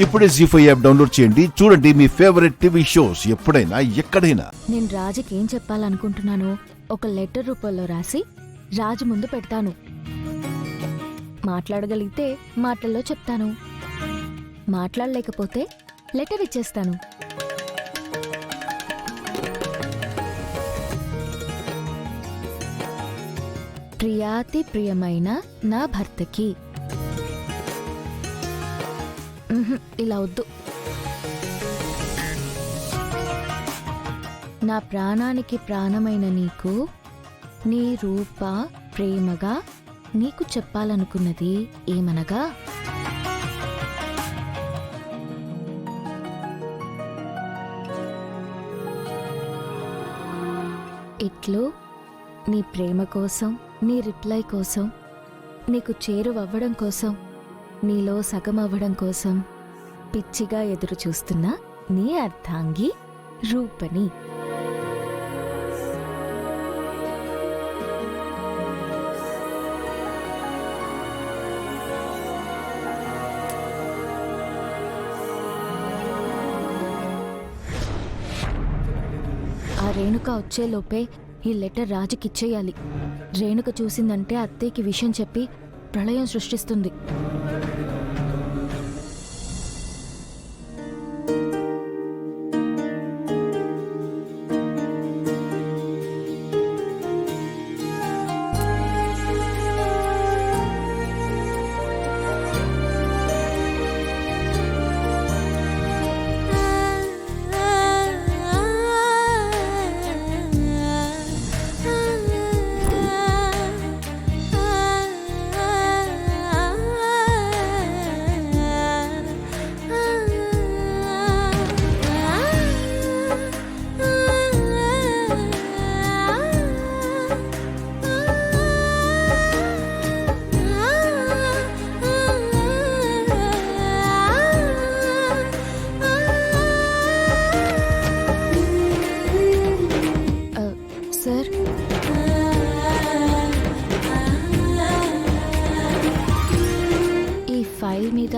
ఇప్పుడే జీ5 app download చేయండి. చూడండి మీ ఫేవరెట్ టీవీ షోస్ ఎప్పుడైనా ఎక్కడైనా. నేను రాజుకి ఏం చెప్పాలనుకుంటున్నానో ఒక లెటర్ రూపంలో రాసి రాజు ముందు పెడతాను. మాట్లాడగలిగితే మాటల్లో చెప్తాను, మాట్లాడలేకపోతే లెటర్ ఇచ్చేస్తాను. ప్రియాతి ప్రియమైన నా భర్తకి. ఇలా వద్దు. నా ప్రాణానికి ప్రాణమైన నీకు, నీ రూప ప్రేమగా నీకు చెప్పాలనుకున్నది ఏమనగా, ఇట్లు నీ ప్రేమ కోసం, నీ రిప్లై కోసం, నీకు చేరువవ్వడం కోసం, నీలో సగమవ్వడం కోసం పిచ్చిగా ఎదురు చూస్తున్న నీ అర్ధాంగి రూపని. ఆ రేణుక వచ్చేలోపే ఈ లెటర్ రాజుకిచ్చేయాలి. రేణుక చూసిందంటే అత్తయ్యకి విషయం చెప్పి ప్రళయం సృష్టిస్తుంది. సార్, ఈ ఫైల్ మీద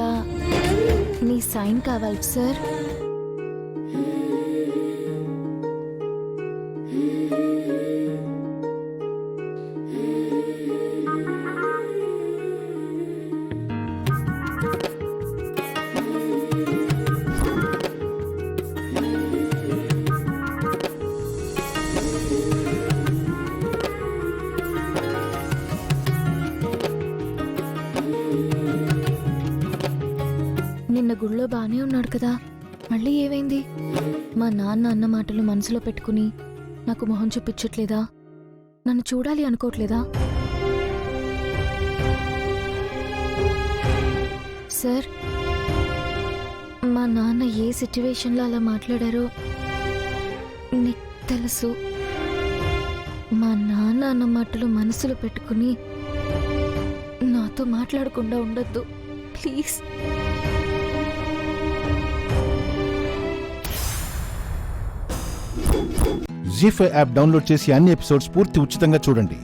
మీ సైన్ కావాలి సార్. నిన్న గుళ్ళో బానే ఉన్నాడు కదా, మళ్ళీ ఏమైంది? మా నాన్న అన్న మాటలు మనసులో పెట్టుకుని నాకు మొహం చూపించట్లేదా? నన్ను చూడాలి అనుకోవట్లేదా? సార్, మా నాన్న ఏ సిట్యువేషన్లో అలా మాట్లాడారో నీకు తెలుసు. మా నాన్న అన్న మాటలు మనసులో పెట్టుకుని నాతో మాట్లాడకుండా ఉండొద్దు ప్లీజ్. జీ5 యాప్ డౌన్లోడ్ చేసి అన్ని ఎపిసోడ్స్ పూర్తి ఉచితంగా చూడండి.